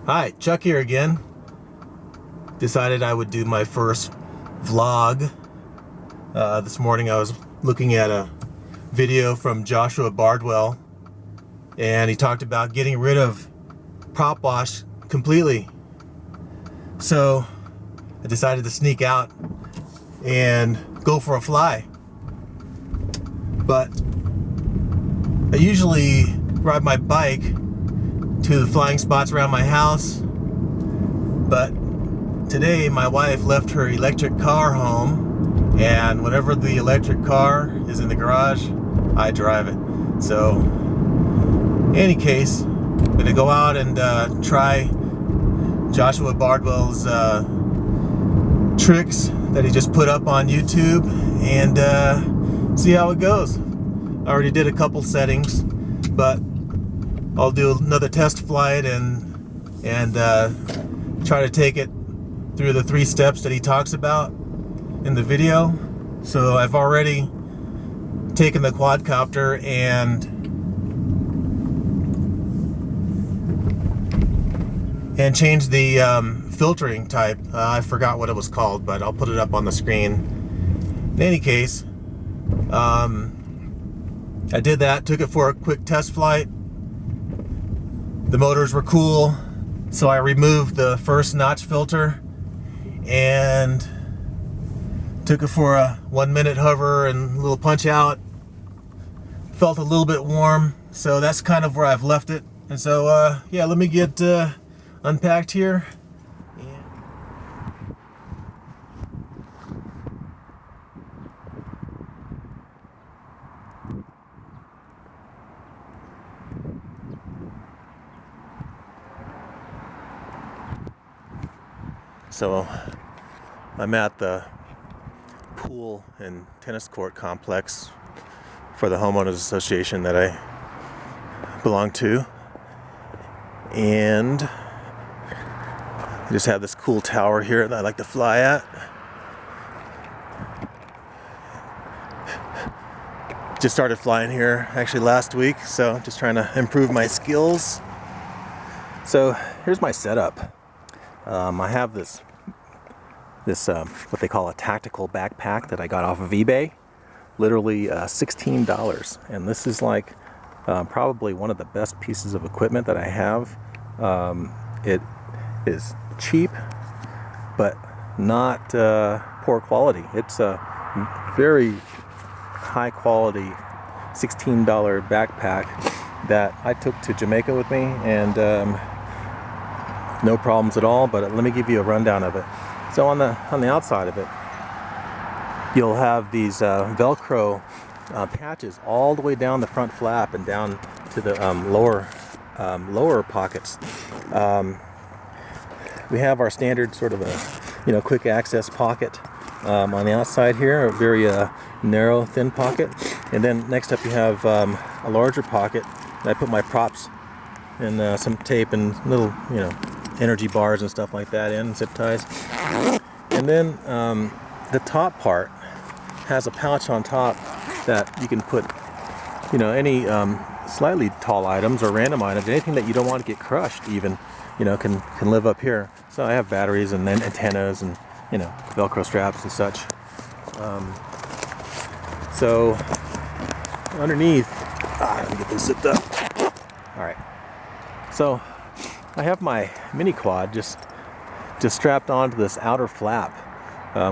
Hi, Chuck here again. Decided I would do my first vlog. This morning I was looking at a video from Joshua Bardwell, and he talked about getting rid of prop wash completely. So I decided to sneak out and go for a fly. But I usually ride my bike to the flying spots around my house, but today my wife left her electric car home, and whenever the electric car is in the garage, I drive it. So in any case, I'm gonna go out and try Joshua Bardwell's tricks that he just put up on YouTube and see how it goes. I already did a couple settings, but I'll do another test flight and try to take it through the 3 steps that he talks about in the video. So I've already taken the quadcopter and changed the filtering type. I forgot what it was called, but I'll put it up on the screen. In any case, I did that, took it for a quick test flight. The motors were cool, so I removed the first notch filter and took it for a 1-minute hover and a little punch out. Felt a little bit warm, so that's kind of where I've left it. And so yeah, let me get unpacked here. So I'm at the pool and tennis court complex for the homeowners association that I belong to, and I just have this cool tower here that I like to fly at. Just started flying here actually last week, so just trying to improve my skills. So here's my setup. I have this what they call a tactical backpack that I got off of eBay, literally $16, and this is like probably one of the best pieces of equipment that I have. It is cheap, but not poor quality. It's a very high quality $16 backpack that I took to Jamaica with me, and no problems at all. But let me give you a rundown of it. So on the outside of it, you'll have these Velcro patches all the way down the front flap and down to the lower pockets. We have our standard sort of a quick access pocket on the outside here, a very narrow, thin pocket, and then next up you have a larger pocket. I put my props and some tape and little energy bars and stuff like that in, zip ties. And then the top part has a pouch on top that you can put any slightly tall items or random items, anything that you don't want to get crushed even, can live up here. So I have batteries and then antennas and Velcro straps and such. So underneath, let me get this zipped up. All right, so I have my mini quad just strapped onto this outer flap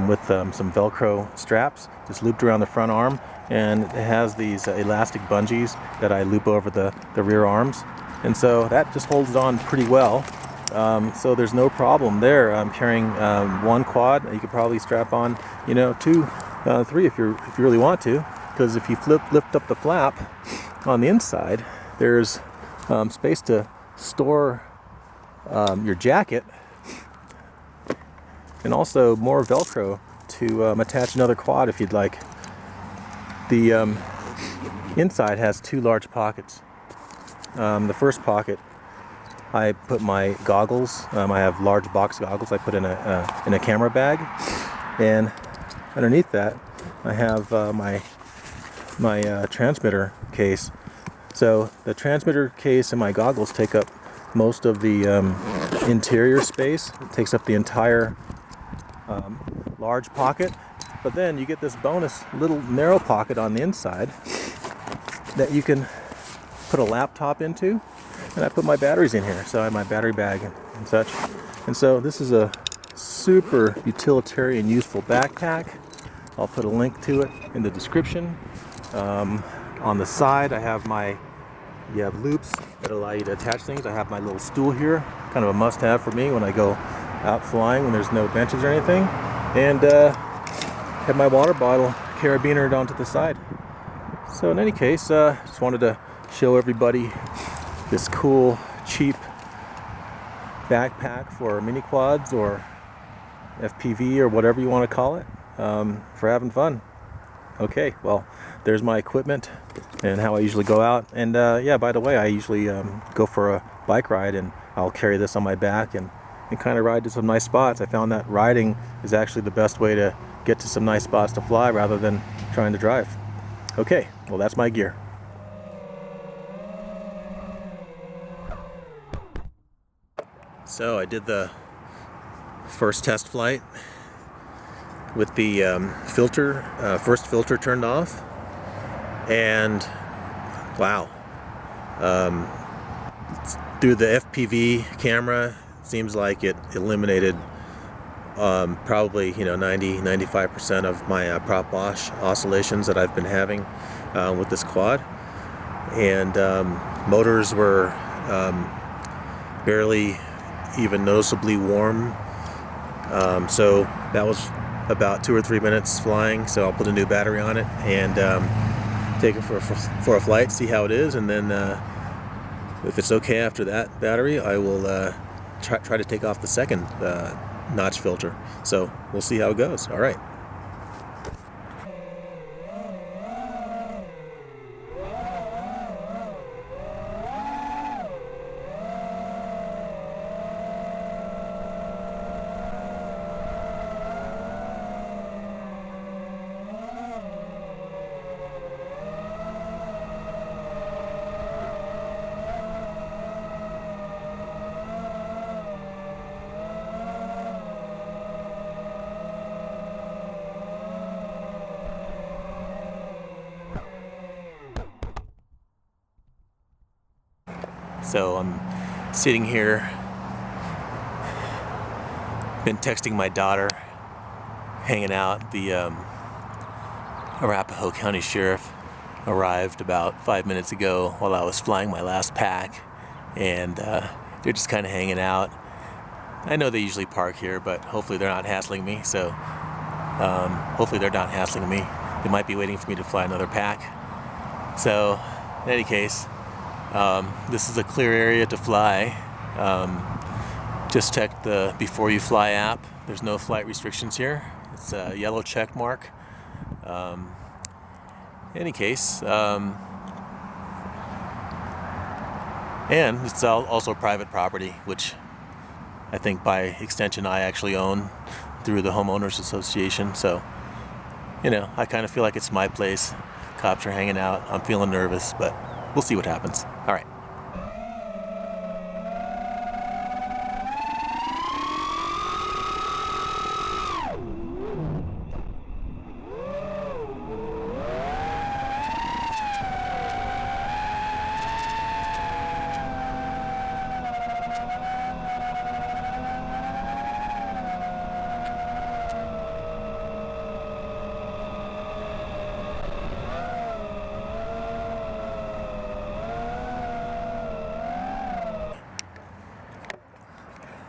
with some Velcro straps just looped around the front arm, and it has these elastic bungees that I loop over the rear arms, and so that just holds it on pretty well. So there's no problem there. I'm carrying one quad. You could probably strap on 2, 3 if you really want to, because if you lift up the flap on the inside, there's space to store your jacket, and also more Velcro to attach another quad if you'd like. The inside has 2 large pockets. The first pocket, I put my goggles. I have large box goggles I put in a camera bag, and underneath that I have my transmitter case. So the transmitter case and my goggles take up most of the interior space. It takes up the entire large pocket, but then you get this bonus little narrow pocket on the inside that you can put a laptop into, and I put my batteries in here, so I have my battery bag and such. And so this is a super utilitarian, useful backpack. I'll put a link to it in the description. On the side, you have loops that allow you to attach things. I have my little stool here, kind of a must-have for me when I go out flying when there's no benches or anything. And have my water bottle carabinered onto the side. So in any case, just wanted to show everybody this cool, cheap backpack for mini quads or FPV or whatever you want to call it, for having fun. Okay, well, there's my equipment and how I usually go out. And yeah, by the way, I usually go for a bike ride, and I'll carry this on my back and kind of ride to some nice spots. I found that riding is actually the best way to get to some nice spots to fly rather than trying to drive. Okay, well, that's my gear. So I did the first test flight with the first filter turned off, and wow, through the FPV camera, it seems like it eliminated probably 90-95% of my prop wash oscillations that I've been having with this quad, and motors were barely even noticeably warm, so that was about 2 or 3 minutes flying. So I'll put a new battery on it and take it for a flight, see how it is, and then if it's okay after that battery, I will try to take off the second notch filter. So we'll see how it goes. All right. So I'm sitting here, been texting my daughter, hanging out. The Arapahoe County Sheriff arrived about 5 minutes ago while I was flying my last pack, and they're just kind of hanging out. I know they usually park here, but hopefully they're not hassling me. So hopefully they're not hassling me. They might be waiting for me to fly another pack. So in any case, this is a clear area to fly. Just check the Before You Fly app. There's no flight restrictions here. It's a yellow check mark. In any case, and it's also private property, which I think by extension I actually own through the homeowners association. So, I kind of feel like it's my place. Cops are hanging out. I'm feeling nervous, but we'll see what happens. All right.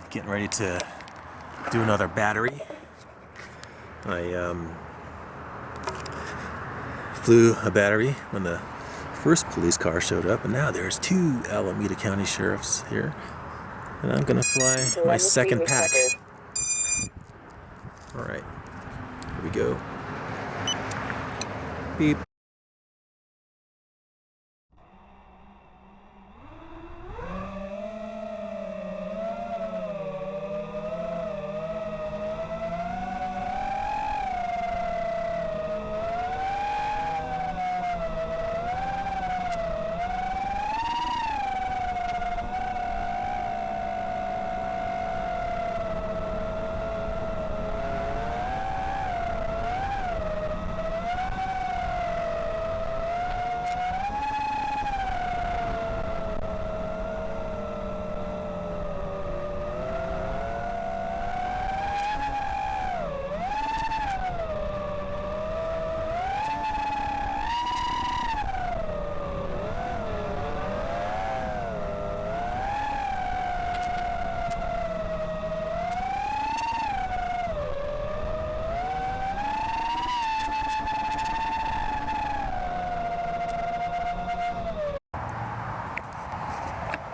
Getting ready to do another battery. I flew a battery when the first police car showed up, and now there's 2 Alameda County sheriffs here, and I'm gonna fly my second pack. All right, here we go. Beep.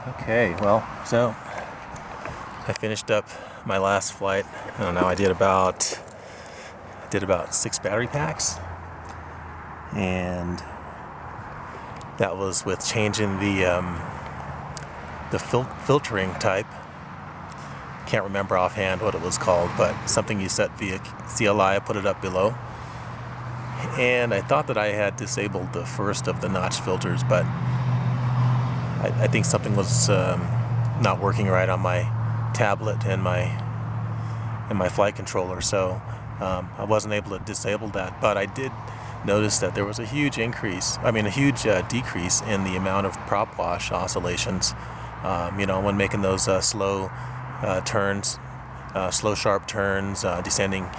Okay, well, so I finished up my last flight. I don't know, I did about 6 battery packs, and that was with changing the filtering type. Can't remember offhand what it was called, but something you set via CLI. I put it up below, and I thought that I had disabled the first of the notch filters, but I think something was not working right on my tablet and my flight controller, so I wasn't able to disable that. But I did notice that there was a huge decrease in the amount of prop wash oscillations. When making those slow turns, slow sharp turns, descending,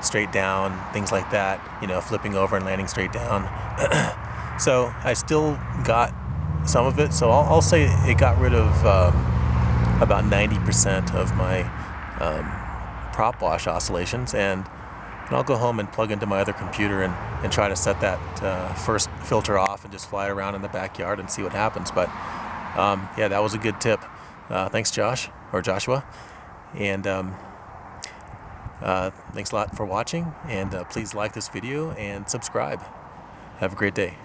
straight down, things like that. Flipping over and landing straight down. So I still got some of it, so I'll say it got rid of about 90% of my prop wash oscillations, and I'll go home and plug into my other computer and try to set that first filter off and just fly around in the backyard and see what happens. But yeah, that was a good tip. Thanks, Joshua, and thanks a lot for watching, and please like this video and subscribe. Have a great day.